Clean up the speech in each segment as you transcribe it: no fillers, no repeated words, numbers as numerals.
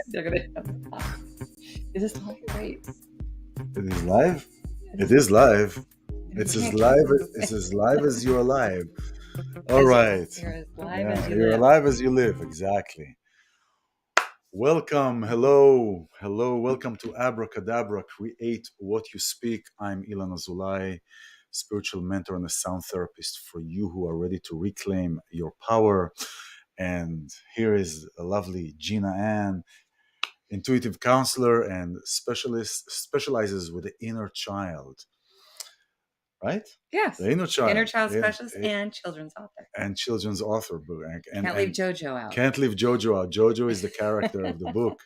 They're gonna. Is this live? Wait. It is live. Is It is live. we It's as can't live. cancel. It's as live as you're alive. All As right. you're as live as Yeah, you you're live. alive as you live. Exactly. Welcome. Hello. Hello. Welcome to Abracadabra. Create what you speak. I'm iLan Azoulai, spiritual mentor and a sound therapist for you who are ready to reclaim your power. And here is a lovely Gina Ann, intuitive counselor and specialist, specializes with the inner child, right? Yes. The inner Inner child. child specialist and children's author. And children's author book. Can't leave JoJo out. Can't leave Jojo out. Jojo is the character of the book.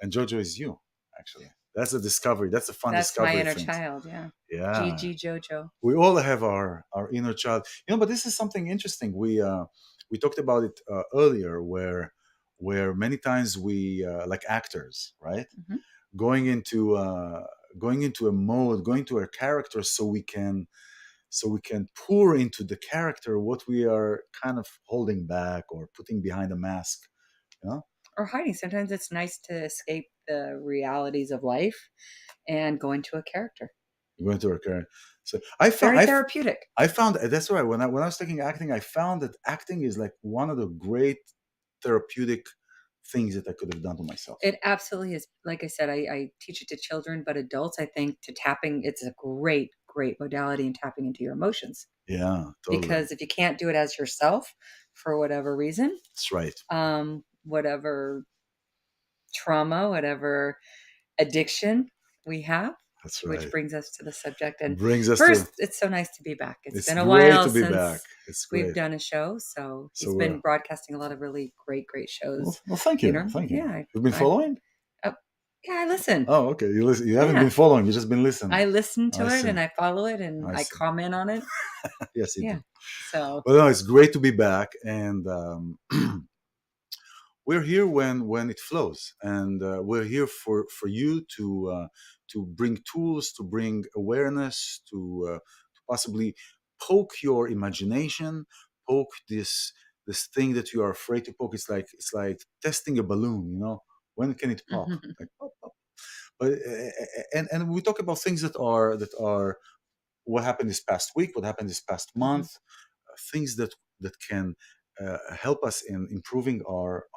And Jojo is you, actually. That's a discovery. That's a fun discovery. That's my inner thing. child, yeah. Yeah. Gigi Jojo. We all have our inner child. But this is something interesting. We talked about it earlier where many times we like actors, right? Mm-hmm. Going into a mode, going to a character so we can pour into the character what we are kind of holding back or putting behind a mask, or hiding. Sometimes it's nice to escape the realities of life and go into a character. Go into a character. So I found very therapeutic. I found that's right. When I was taking acting, I found that acting is like one of the great therapeutic things that I could have done to myself. It absolutely is. Like I said, I teach it to children, but adults, I think, it's a great modality in tapping into your emotions. Yeah, totally. Because if you can't do it as yourself for whatever reason, that's right. Whatever trauma, whatever addiction we have, that's right. Which brings us to the subject. And it's so nice to be back. It's been a while since we've done a show. So he's been broadcasting a lot of really great shows. Well, thank you. Thank you. Yeah, you've been following? Yeah, I listen. Oh, okay. You listen. You haven't been following. You've just been listening. I listen to it and I follow it and I comment on it. Yes, you do. So, well, no, it's great to be back, and we're here when it flows, and we're here for you to bring tools, to bring awareness, to possibly poke your imagination, poke this thing that you are afraid to poke. It's like testing a balloon. When can it pop? Like pop, pop. But and we talk about things that are what happened this past week, what happened this past month, things that can help us in improving our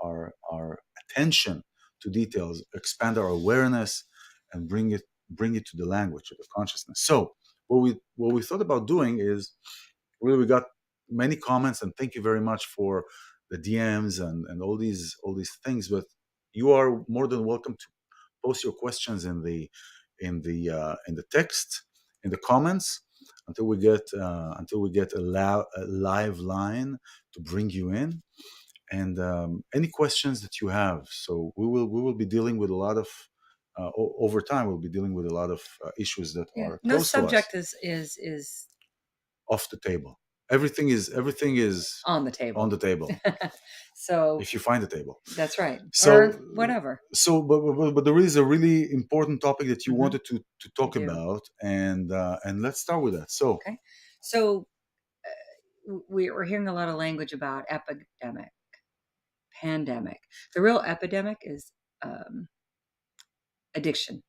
attention to details, expand our awareness, and bring it to the language of the consciousness. So what we thought about doing is really we got many comments, and thank you very much for the DMs and all these things. But you are more than welcome to post your questions in the text, in the comments, until we get a live line to bring you in, and any questions that you have. So we will be dealing with a lot of over time. We'll be dealing with a lot of issues that are no close subject to us. is off the table. Everything is on the table. So if you find the table, that's right. So or whatever. So, but there is a really important topic that you wanted to talk about, and let's start with that. So, okay. So we're hearing a lot of language about epidemic, pandemic. The real epidemic is addiction.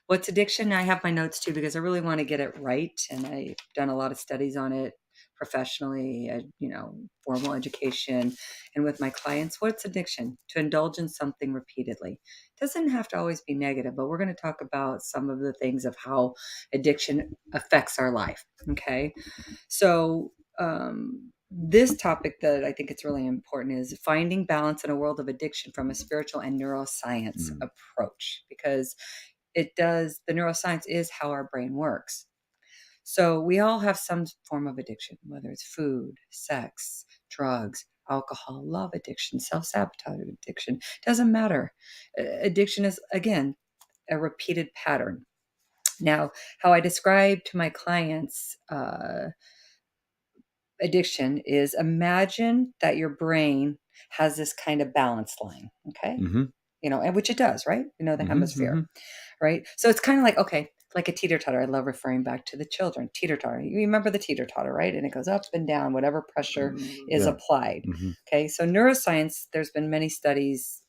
What's addiction? I have my notes too, because I really want to get it right. And I've done a lot of studies on it professionally, formal education, and with my clients. What's addiction? To indulge in something repeatedly. It doesn't have to always be negative, but we're going to talk about some of the things of how addiction affects our life. Okay. So, this topic that I think it's really important is finding balance in a world of addiction from a spiritual and neuroscience approach, because the neuroscience is how our brain works. So we all have some form of addiction, whether it's food, sex, drugs, alcohol, love addiction, self-sabotage addiction, doesn't matter. Addiction is, again, a repeated pattern. Now, how I describe to my clients addiction is, imagine that your brain has this kind of balance line, okay? And which it does, right? The hemisphere, right? So it's kind of like, okay, like a teeter-totter. I love referring back to the children. Teeter-totter. You remember the teeter-totter, right? And it goes up and down, whatever pressure is Yeah. applied. Hmm. Okay. So neuroscience, there's been many studies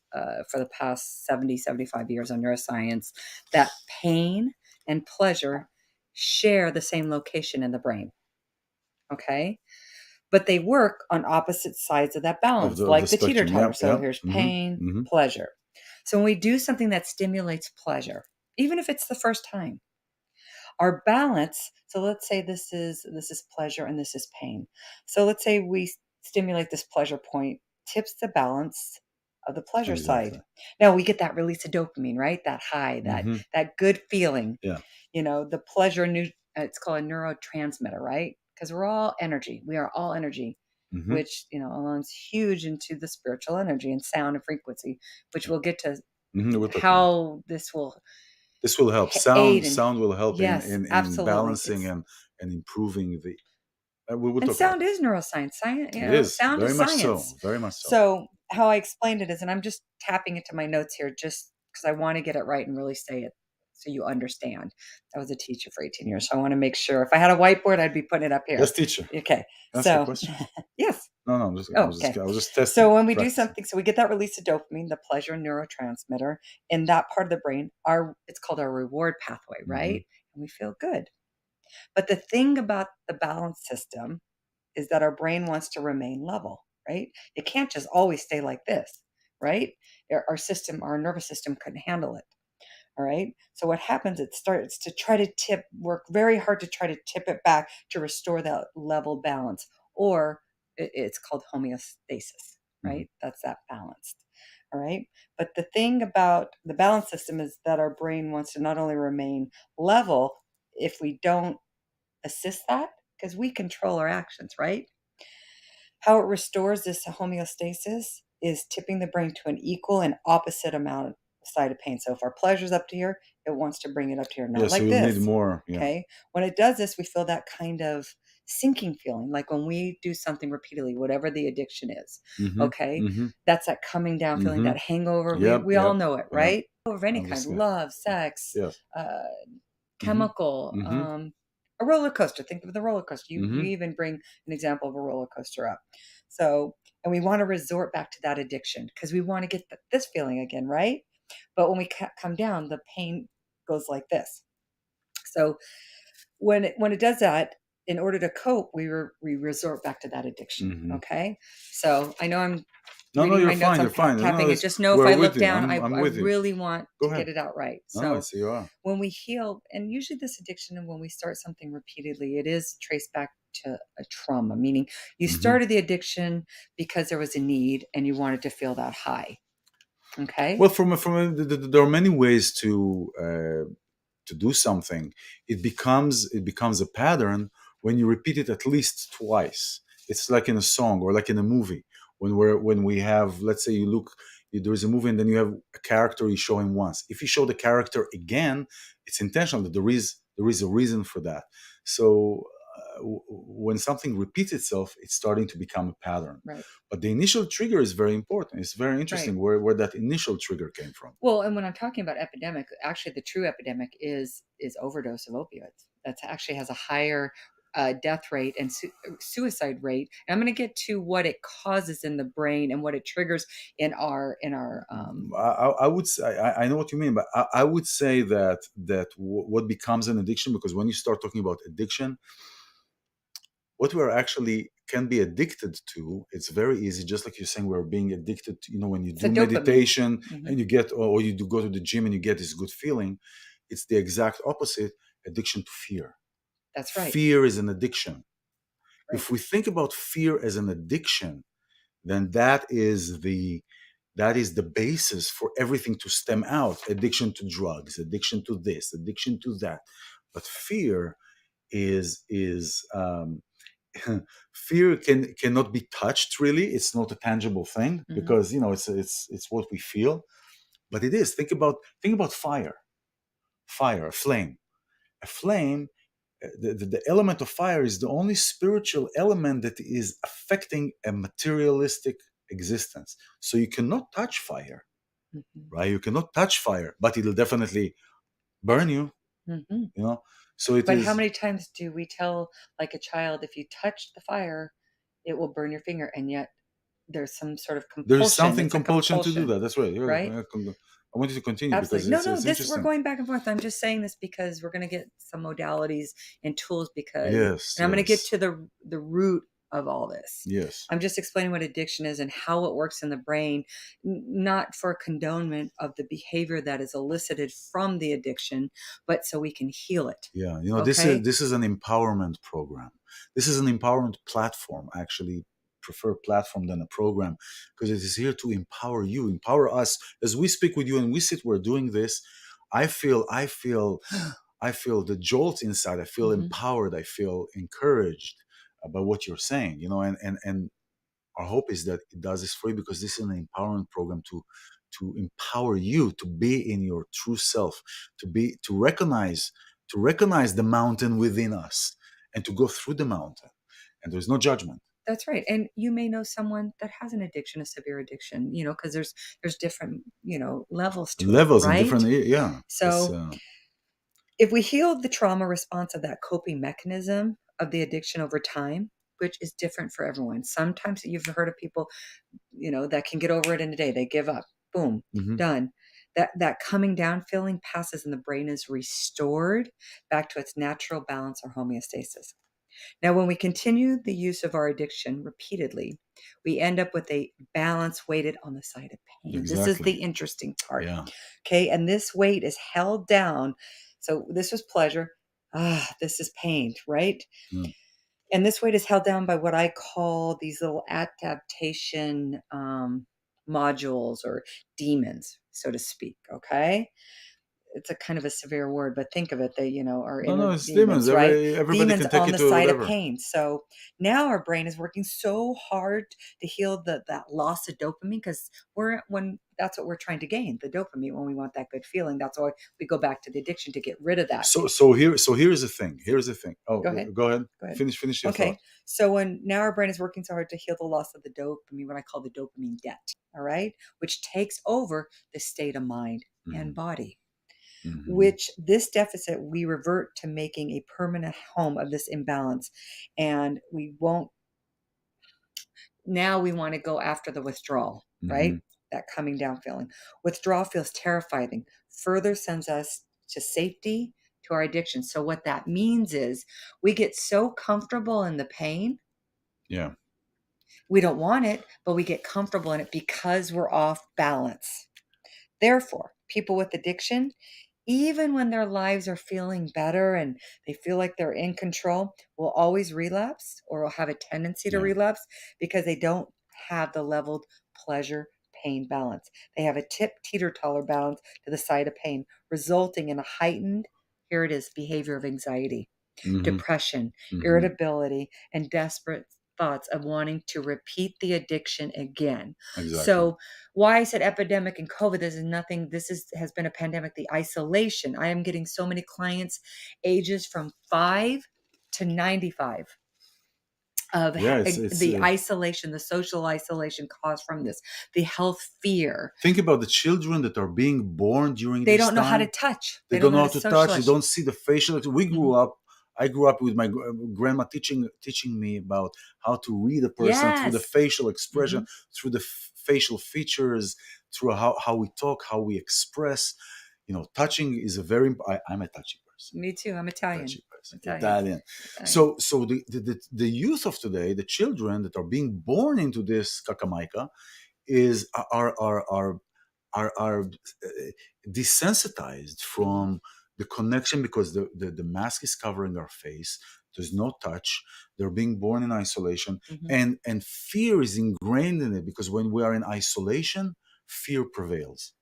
for the past 70, 75 years on neuroscience that pain and pleasure share the same location in the brain. Okay. But they work on opposite sides of that balance, Of the like the spectrum. teeter-totter. Yeah. So Yeah. here's Hmm. pain, Hmm. pleasure. So when we do something that stimulates pleasure, even if it's the first time, our balance, so let's say this is pleasure and this is pain. So let's say we stimulate this pleasure point, tips the balance of the pleasure side. Exactly. Now we get that release of dopamine, right? That high, that Hmm. that good feeling. Yeah. The pleasure new it's called a neurotransmitter, right? Because we're all energy. We are all energy, Hmm. which, aligns huge into the spiritual energy and sound and frequency, which we'll get to Hmm. We'll talk about. how this will This will help. aid in. Sound will help in Yes, in absolutely. balancing It's and improving the. We will And talk about sound it. is neuroscience. Science, It is sound very is much science. so. Very much so. So how I explained it is, and I'm just tapping into my notes here just because I want to get it right and really say it so you understand. I was a teacher for 18 years, so I want to make sure if I had a whiteboard, I'd be putting it up here. Yes, teacher. Okay. Ask a So question. yes. No, no. Oh, okay. I was just testing, So when we do practicing. something, so we get that release of dopamine, the pleasure neurotransmitter in that part of the brain, our it's called our reward pathway, Hmm. right? And we feel good. But the thing about the balance system is that our brain wants to remain level, right? It can't just always stay like this, right? Our nervous system couldn't handle it. All right. So what happens? It starts to try to work very hard to try to tip it back to restore that level balance, or it's called homeostasis, Hmm. right? That's that balanced. All right. But the thing about the balance system is that our brain wants to not only remain level if we don't assist that, because we control our actions, right? How it restores this homeostasis is tipping the brain to an equal and opposite amount side of pain. So if our pleasure's up to here, it wants to bring it up to here, Yeah, not so like you'll need this. more. Yeah. Okay. When it does this, we feel that kind of sinking feeling, like when we do something repeatedly, whatever the addiction is. Hmm. Okay. Hmm. That's that coming down feeling, Hmm. that hangover. We Yep. we all Yep. know it, Yep. right? Of any I'm kind, just gonna. love, sex, Yes. uh, Hmm. chemical, Hmm. a roller coaster. Think of the roller coaster. You Hmm. even bring an example of a roller coaster up. So, and we want to resort back to that addiction because we want to get this feeling again, right? But when we come down, the pain goes like this. So when it does that, in order to cope, we resort back to that addiction. Hmm. Okay. So I know I'm No, no, reading you're my notes. fine. You're I'm fine. No, no, tapping it. it's Just know if we're I with look you. down, I, I'm I with you. really want Go to get ahead. it out right. No, no, So it's you are. when we heal, and usually this addiction, and when we start something repeatedly, it is traced back to a trauma, meaning you Hmm. started the addiction because there was a need and you wanted to feel that high. Okay. Well, there are many ways to do something. It becomes a pattern when you repeat it at least twice. It's like in a song or like in a movie when we have, let's say, there is a movie and then you have a character you show him once. If you show the character again, it's intentional that there is a reason for that. So when something repeats itself, it's starting to become a pattern. Right. But the initial trigger is very important. It's very Right. interesting where that initial trigger came from. Well, and when I'm talking about epidemic, actually the true epidemic is overdose of opioids. That actually has a higher death rate and suicide rate. And I'm going to get to what it causes in the brain and what it triggers in our. I would say I know what you mean, but I would say that what becomes an addiction, because when you start talking about addiction, what we're actually can be addicted to, it's very easy. Just like you're saying, we're being addicted to, when you It's a do dopamine. meditation Hmm. and you get, or you do go to the gym and you get this good feeling. It's the exact opposite: addiction to fear. That's right. Fear is an addiction. Right. If we think about fear as an addiction, then that is the basis for everything to stem out. Addiction to drugs, addiction to this, addiction to that. But fear is fear cannot be touched. Really, it's not a tangible thing Hmm. because it's what we feel. But it is. Think about fire. Fire, a flame. The element of fire is the only spiritual element that is affecting a materialistic existence. So you cannot touch fire, Hmm. right? You cannot touch fire, but it'll definitely burn you. Mhm. you know. So it But how is, many times do we tell, like, a child, "If you touch the fire, it will burn your finger," and yet there's some sort of there's compulsion. something It's a compulsion to do compulsion, that. That's right. Yeah, right? I want you to continue because Absolutely. No, no, it's this we're interesting. going back and forth. I'm just saying this because we're gonna get some modalities and tools because Yes, and I'm gonna get yes, to the root of all this. yes. I'm just explaining what addiction is and how it works in the brain, not for condonement of the behavior that is elicited from the addiction, but so we can heal it. Yeah, Okay? this is an empowerment program. This is an empowerment platform. Actually, prefer platform than a program because it is here to empower you, empower us as we speak with you and we sit. We're doing this. I feel the jolt inside. I feel Hmm. empowered. I feel encouraged about what you're saying. And our hope is that it does this for you because this is an empowerment program to empower you to be in your true self, to recognize the mountain within us and to go through the mountain. And there's no judgment. That's right. And you may know someone that has an addiction, a severe addiction, because there's different, levels to it, Levels in right? different, yeah. This So if we heal the trauma response of that coping mechanism of the addiction over time, which is different for everyone. Sometimes you've heard of people, that can get over it in a day. They give up. Boom, mhm, done. That coming down feeling passes and the brain is restored back to its natural balance or homeostasis. Now, when we continue the use of our addiction repeatedly, we end up with a balance weighted on the side of pain. This is exactly. the interesting part. Yeah. Okay. And this weight is held down. So this was pleasure. This is pain, right? Yeah. And this weight is held down by what I call these little adaptation modules or demons, so to speak. Okay. It's a kind of a severe word, but think of it, they, are No, no, inner it's demons. demons, right? Everybody Demons can take on it the to side of whatever. pain. So now our brain is working so hard to heal that loss of dopamine because when that's what we're trying to gain, the dopamine, when we want that good feeling. That's why we go back to the addiction to get rid of that. So here's the thing. Here's the thing. Oh, Go ahead. go ahead. Go ahead. Finish your thought. Okay. So when now our brain is working so hard to heal the loss of the dopamine, what I call the dopamine debt, all right, which takes over the state of mind and Hmm. body, Hmm. which this deficit we revert to making a permanent home of this imbalance. And we won't, now we want to go after the withdrawal, right? Hmm. That coming down feeling. Withdrawal feels terrifying, further sends us to safety, to our addiction. So what that means is we get so comfortable in the pain. Yeah. We don't want it, but we get comfortable in it because we're off balance. Therefore, people with addiction, even when their lives are feeling better and they feel like they're in control, will always relapse or will have a tendency to Yeah. relapse because they don't have the leveled pleasure pain balance. They have a teeter totter balance to the side of pain, resulting in a heightened, here it is, behavior of anxiety, Hmm. depression, Hmm. irritability, and desperate thoughts of wanting to repeat the addiction again. Exactly. So, why I said epidemic and COVID, this is nothing, this is has been a pandemic, the isolation. I am getting so many clients ages from 5 to 95 of Yeah. It's the isolation, the social isolation caused from this, the health fear. think about the children that are being born during They this don't know how to time. touch. They They don't don't know know how how to to touch. They socialize. don't see the facial. Mhm. I grew up with my grandma teaching me about how to read a person through the Yes. facial expression, Mhm. through the facial features, through how we talk, how we express. Touching is a very. I'm a touchy person. Me too. I'm Italian. Touchy person, Italian. Italian. Italian. So the youth of today, the children that are being born into this kakamaika, is are desensitized Mhm. from the connection because the mask is covering our face. There's no touch. They're being born in isolation, Mhm. and fear is ingrained in it because when we are in isolation, fear prevails.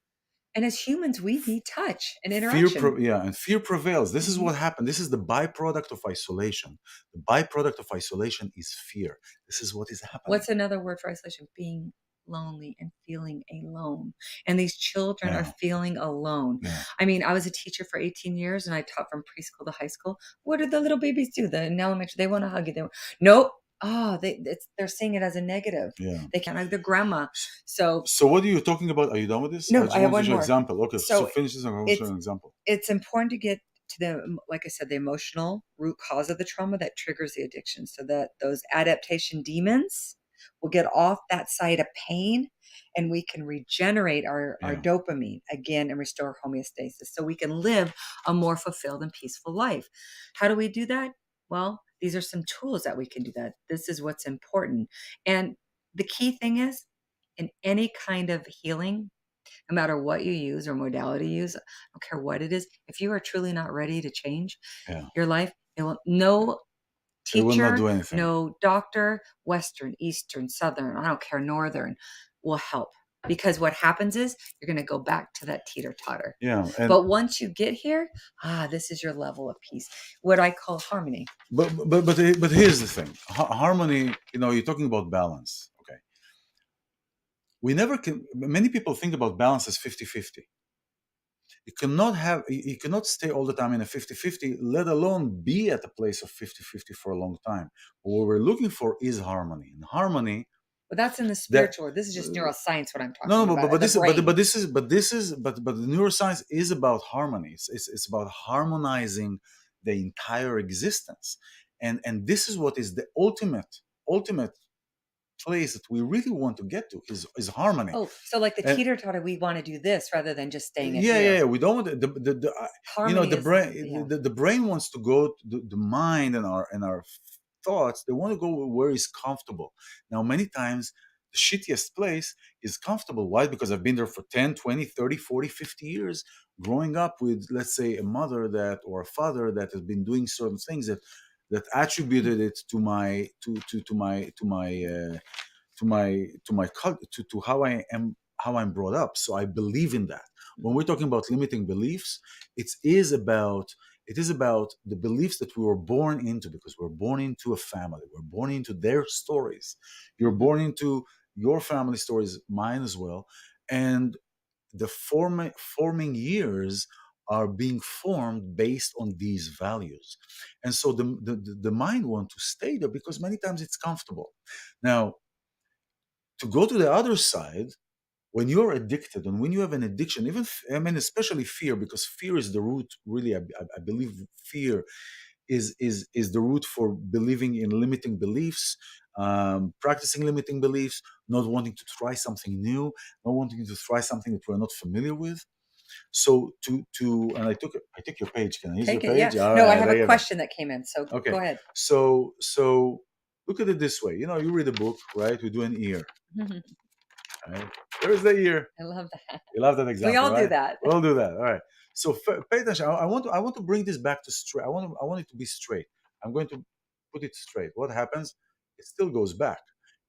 And as humans, we need touch and Fear, interaction. yeah, and fear prevails. This is Mhm. what happened. This is the byproduct of isolation. The byproduct of isolation is fear. This is what is happening. What's another word for isolation? Being lonely and feeling alone. And these children are Yeah, feeling alone. yeah, I mean, I was a teacher for 18 years and I taught from preschool to high school. What do the little babies do? The in elementary, they want to hug you. Nope. Oh, they're seeing it as a negative. yeah. They can't hug their grandma. So So what are you talking about? Are you done with this? I no, just I have want to one show an more. example. Okay, so So finish this and I will show it's an example. it's important to get to the, like I said, the emotional root cause of the trauma that triggers the addiction, so that those adaptation demons will get off that side of pain, and we can regenerate our Yeah. dopamine again and restore homeostasis so we can live a more fulfilled and peaceful life. How do we do that? Well, these are some tools that we can do that. This is what's important. And the key thing is, in any kind of healing, no matter what you use or modality you use, I don't care what it is, if you are truly not ready to change Yeah. your life, it will, no It will not teacher, do anything. no doctor, Western, Eastern, Southern, I don't care, Northern, will help. Because what happens is you're going to go back to that teeter totter. Yeah. And But once you get here, this is your level of peace, what I call harmony. but here's the thing. Harmony. You're talking about balance. Okay. We never can. Many people think about balance as 50-50. You cannot stay all the time in a 50-50, let alone be at a place of 50-50 for a long time. What we're looking for is harmony. And harmony But that's in the that spiritual. This is just neuroscience, what I'm no, talking no, but about, but the this is but brain. but this is but this is but the neuroscience is about harmony. It's about harmonizing the entire existence, and this is what is the ultimate place that we really want to get to is harmony. Oh, so like the And teeter totter, we want to do this rather than just staying at yeah, yeah, here. yeah. We don't want Harmony the is, brain. yeah. The brain wants to go to the mind and our thoughts. They want to go where is comfortable. Now, many times the shittiest place is comfortable. Why? Because I've been there for 10, 20, 30, 40, 50 years, growing up with, let's say, a mother that or a father that has been doing certain things that attributed it to how I'm brought up. So I believe in that. When we're talking about limiting beliefs, it is about the beliefs that we were born into, because we're born into a family. We're born into their stories. You're Mhm. born into your family stories, mine as well. And the forming years are being formed based on these values. And so the mind wants to stay there because many times it's comfortable. Now, to go to the other side, when you're addicted and when you have an addiction, even especially fear, because fear is the root. Really, I believe fear is the root for believing in limiting beliefs, practicing limiting beliefs, not wanting to try something new, not wanting to try something that we're not familiar with. So and I took your page. Can I use your Take it. Yeah. page? All No, I right, have there a you go. question that came in. So go Okay, ahead. so look at it this way. You read a book, right? We do an ear. Right? There's the ear. I love that. You love that We example, all do right? that. We'll do that. All right. So pay attention. I want to bring this back to straight. I want it to be straight. I'm going to put it straight. What happens? It still goes back.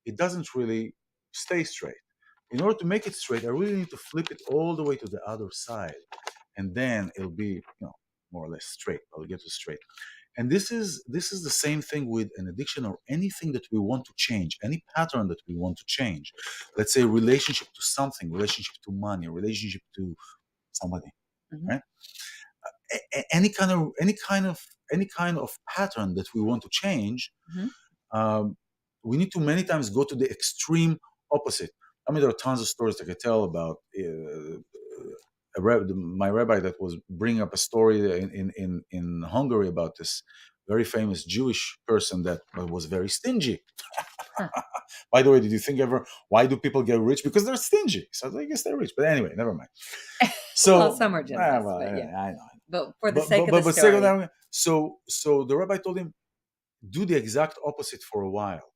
It doesn't really stay straight. In order to make it straight, I really need to flip it all the way to the other side, and then it'll be more or less straight. I'll get to straight. And this is the same thing with an addiction or anything that we want to change, any pattern that we want to change. Let's say relationship to something, relationship to money, relationship to somebody, Mhm, right? Any kind of pattern that we want to change, mhm. um, we need to many times go to the extreme opposite. I mean, there are tons of stories that I tell about my rabbi that was bringing up a story in Hungary about this very famous Jewish person that was very stingy. Huh. By the way, did you think ever why do people get rich? Because they're stingy. So I guess they're rich. But anyway, never mind. Well, So some are generous, well, but yeah. I know. But for the But sake but of the but, but second story. time, so the rabbi told him do the exact opposite for a while.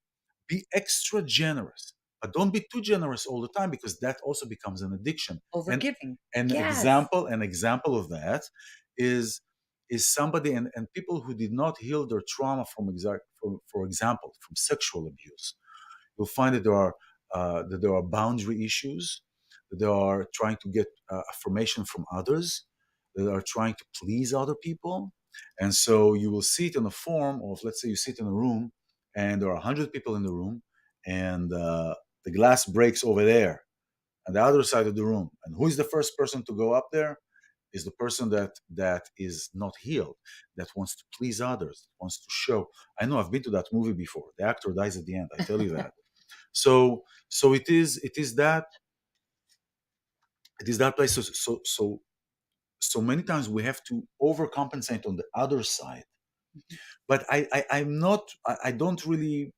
Be extra generous, but don't be too generous all the time because that also becomes an addiction. And Overgiving. an Yes. example, an example of that is somebody and people who did not heal their trauma for example, from sexual abuse. You'll find that there are boundary issues, that they are trying to get affirmation from others, that are trying to please other people. And so you will see it in the form of, let's say you sit in a room and there are 100 people in the room, and the glass breaks over there on the other side of the room. And who is the first person to go up there? Is the person that is not healed, that wants to please others, wants to show. I know I've been to that movie before. The actor dies at the end. I tell you that. So it is that place. So so many times we have to overcompensate on the other side. Mhm. But I'm not, I don't really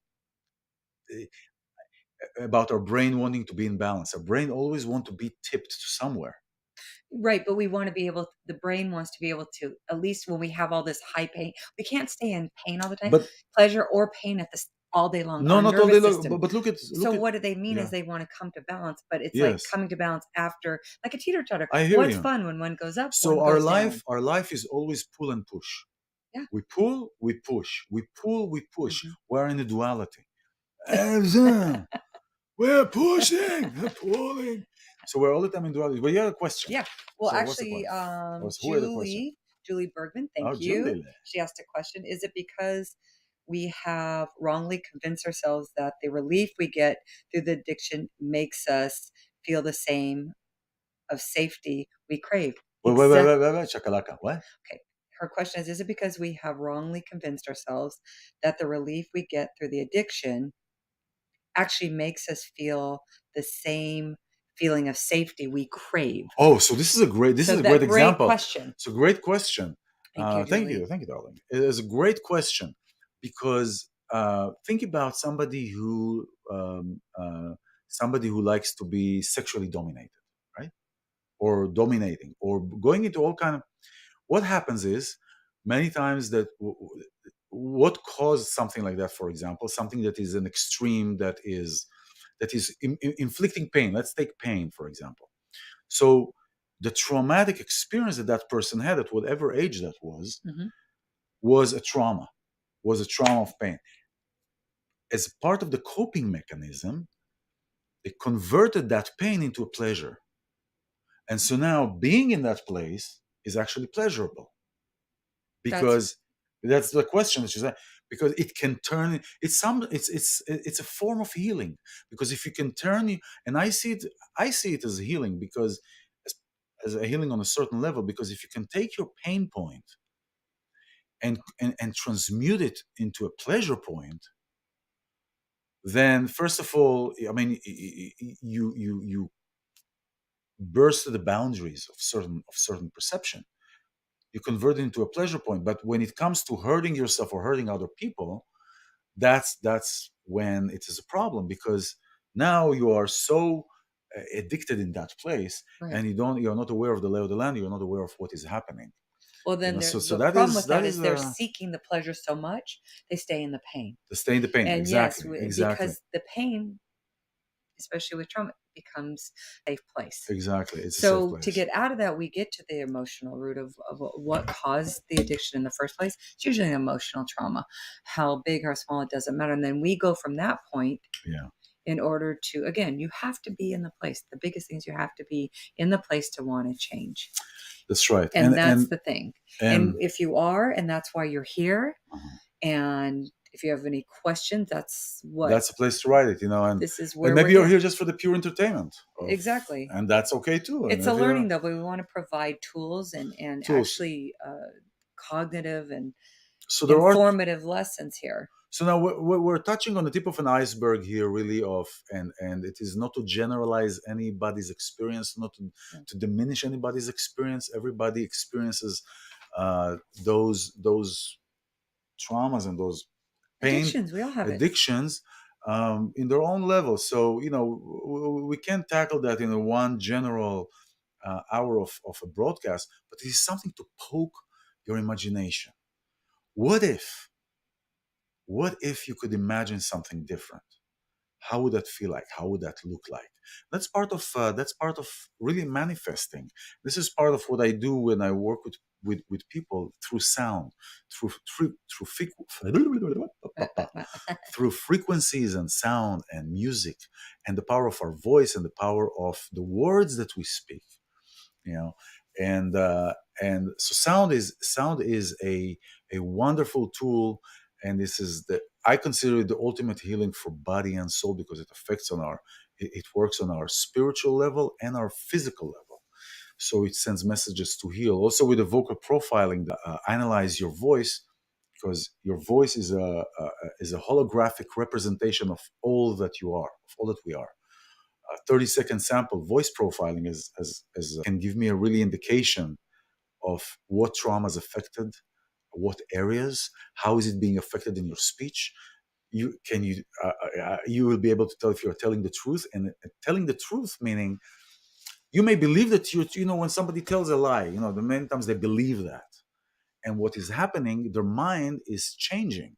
about our brain wanting to be in balance. Our brain always want to be tipped to somewhere. Right, but we wanna be able the brain wants to be able to at least when we have all this high pain we can't stay in pain all the time, But pleasure or pain at this all day long, no, our not all day nervous long. system. But So look at, what do they mean is yeah, they wanna come to balance, but it's like yes, coming to balance after like a teeter-totter. I hear What's you. fun when one goes up, So one goes down? our life is always pull and push. Yeah. We pull, we push. We pull, we push. Mhm. We're in a duality. And we're pushing, we're pulling. So we're all the time in duality. But you had a question. Yeah. Well, So what's the actually, point? Who had the question? Julie Bergman, thank Oh, you. Julie. She asked a question. Is it because we have wrongly convinced ourselves that the relief we get through the addiction makes us feel the same of safety we crave? Exact. Chakalaka. What? Okay. Her question is it because we have wrongly convinced ourselves that the relief we get through the addiction actually makes us feel the same feeling of safety we crave? Oh, so this So is a great that great example. question. It's a great question. Thank you, Julie. Thank you, darling. It is a great question because think about somebody who likes to be sexually dominated, right? Or dominating, or going into all kind of. What happens is many times that what caused something like that, for example, something that is an extreme that is inflicting pain. Let's take pain, for example. So the traumatic experience that that person had at whatever age that Mhm. was a trauma, was a trauma of pain. As part of the coping mechanism, they converted that pain into a pleasure. And so now being in that place is actually pleasurable That's because that's the question that she's at. Because it can turn it's a form of healing because if you can turn and I see it as healing because as, as a healing on a certain level because if you can take your pain point and transmute it into a pleasure point, then first of all, I mean, you burst the boundaries of certain perception. You convert it into a pleasure point. But when it comes to hurting yourself or hurting other people, that's when it is a problem because now you are so addicted in that place right. and you're not aware of the lay of the land. You're not aware of what is happening. Well, You then know, there so the problem with that that is is they're seeking the pleasure so much, they stay in the pain. the stay in the pain. And yes, Exactly, exactly, because the pain, especially with trauma, becomes a safe place. exactly. It's a safe So to place. get out of that, we get to the emotional root of what caused the addiction in the first place. It's usually an emotional trauma. How big or small, it doesn't matter. And then we go from that point Yeah, in order to, again, you have to be in the place. The biggest thing is you have to be in the place to want to change. that's right. And that's the thing. And And if you are, and that's why you're here, uh, and if you have any questions, that's what that's a place to write it. this is And where we're maybe you're here. here just for the pure entertainment of, Exactly. and that's okay too. And It's a if you're learning though, but we want to provide tools and tools, actually cognitive and so there are informative lessons here. so now we're touching on the tip of an iceberg here really of and it is not to generalize anybody's experience, not Yeah. to diminish anybody's experience. Everybody experiences those traumas and those pain Addictions, we all have it. addictions in their own level. So we can't tackle that in a one general hour of a broadcast, but it is something to poke your imagination. What if what if you could imagine something different? How would that feel like? How would that look like? That's part of really manifesting. This is part of what I do when I work with people through sound, through frequencies and sound and music, and the power of our voice and the power of the words that we speak. You know, and so sound is a wonderful tool, and this is the I consider it the ultimate healing for body and soul because it affects on our it works on our spiritual level and our physical level. So it sends messages to heal. Also with the vocal profiling, analyze your voice because your voice is a holographic representation of all that you are, of all that we are. 30-second sample voice profiling can give me a really indication of what traumas affected what areas, how is it being affected in your speech. You will be able to tell if you're telling the truth, and telling the truth meaning you may believe that when somebody tells a lie, the many times they believe that, and what is happening, their mind is changing,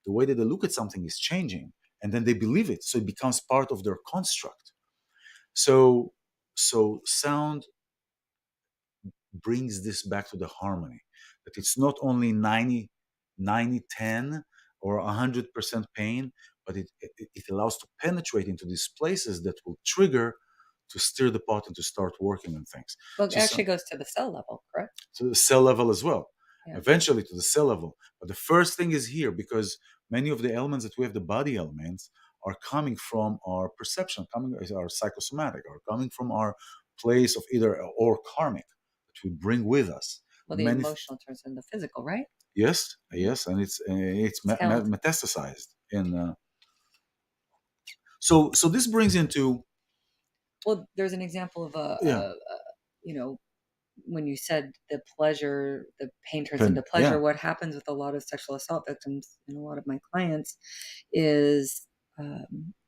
the way that they look at something is changing, and then they believe it, so it becomes part of their construct. So so sound brings this back to the harmony, that it's not only 90-10 or 100% pain, but it allows to penetrate into these places that will trigger to stir the pot and to start working on things. Well, it So actually goes to the cell level, correct? to the cell level as well, Yeah. eventually to the cell level. But the first thing is here, because many of the elements that we have, the body elements, are coming from our perception, coming as our psychosomatic, or coming from our place of either or karmic that we bring with us. Well, the Many, emotional turns into physical, right? yes, Mhm. yes, and it's It's held. metastasized in. So this brings into, Well, there's an example of yeah, you know, when you said the pain turns into yeah, pleasure, what happens with a lot of sexual assault victims and a lot of my clients is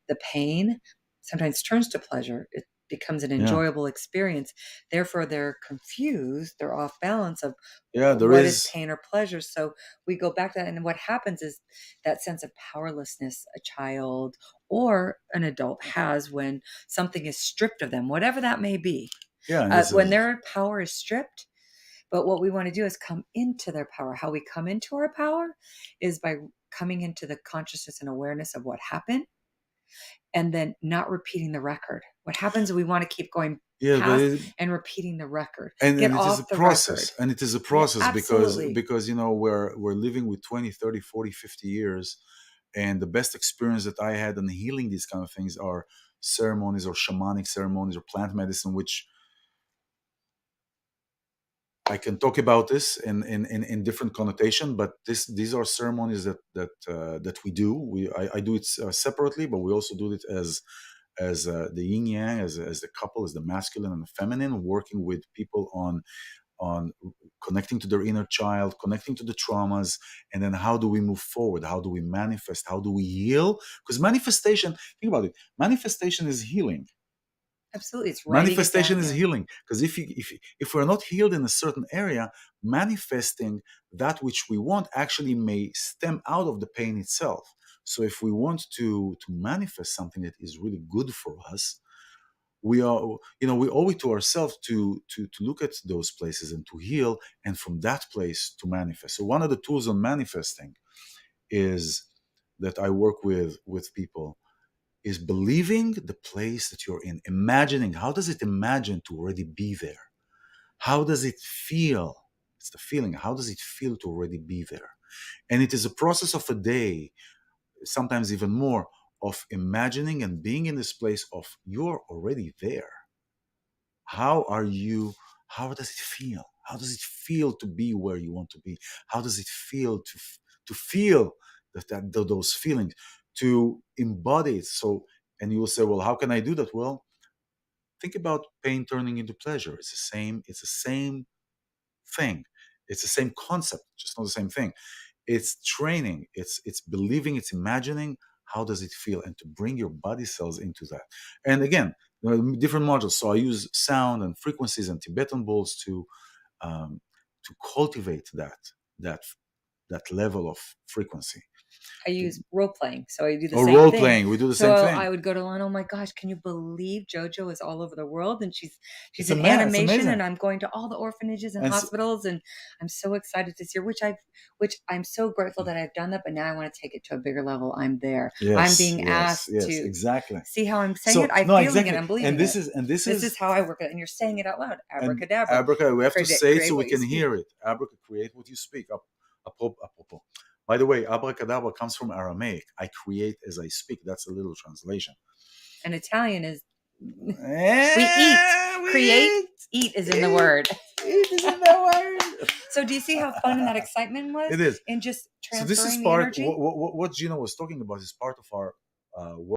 the pain sometimes turns to pleasure. It becomes an yeah, enjoyable experience. Therefore, they're confused, they're off balance of yeah. There what is is, pain or pleasure. So we go back to that. And what happens is that sense of powerlessness a child or an adult has when something is stripped of them, whatever that may be. yeah, and this When is, their power is stripped, but what we want to do is come into their power. How we come into our power is by coming into the consciousness and awareness of what happened and then not repeating the record. What happens is we want to keep going yeah, but past and repeating the record. Get and it is a off the process, record. and it is a Yeah, process, because absolutely. we're living with 20, 30, 40, 50 years, and the best experience that I had in healing these kind of things are ceremonies or shamanic ceremonies or plant medicine, which I can talk about this in different connotation, but these are ceremonies that we do. I do it separately, but we also do it as the yin yang, as the couple, as the masculine and the feminine, working with people on connecting to their inner child, connecting to the traumas, and then how do we move forward? How do we manifest? How do we heal? Because manifestation, think about it, manifestation is healing. Absolutely. It's writing it Manifestation down. is Yeah. healing, because if we're not healed in a certain area, manifesting that which we want actually may stem out of the pain itself. So if we want to manifest something that is really good for us, we are we owe it to ourselves to look at those places and to heal, and from that place to manifest. So one of the tools on manifesting is that I work with people is believing the place that you're in, imagining how does it imagine to already be there, how does it feel, it's the feeling, how does it feel to already be there. And it is a process of a day, sometimes even more, of imagining and being in this place of you're already there. How are you? How does it feel? How does it feel to be where you want to be? How does it feel to feel those feelings, to embody it? So, and you will say, well, how can I do that? Well, think about pain turning into pleasure. It's the same. It's the same thing. It's the same concept, just not the same thing. It's training. It's believing. It's imagining. How does it feel? And to bring your body cells into that. And again, there are different modules. So I use sound and frequencies and Tibetan bowls um, to cultivate that that level of frequency. I use role playing, so I do the Or same role thing. playing, we do the same So I thing. would go to Lana, oh my gosh, can you believe JoJo is all over the world and she's in It's animation amazing. and I'm going to all the orphanages and And hospitals and I'm so excited to see her, which I'm so grateful that I've done that, but now I want to take it to a bigger level. I'm there. I'm yes, being yes, asked yes, to exactly. see how I'm saying it. So I'm no, feeling it. exactly. I'm And believing this it. is and this This is is how I work it. And you're saying it out loud. and Abracadabra. Abraca, we have to say it so Create, we create can what you speak. hear it. Abraca, create what you speak. Apropos. By the way, abracadabra comes from Aramaic. I create as I speak. That's a little translation. And Italian is we eat. We Create, eat. eat is in the Eat. word. Eat is in the word. So do you see how fun and that excitement was It is. in just So this is transferring the part. energy? What Gina was talking about is part of our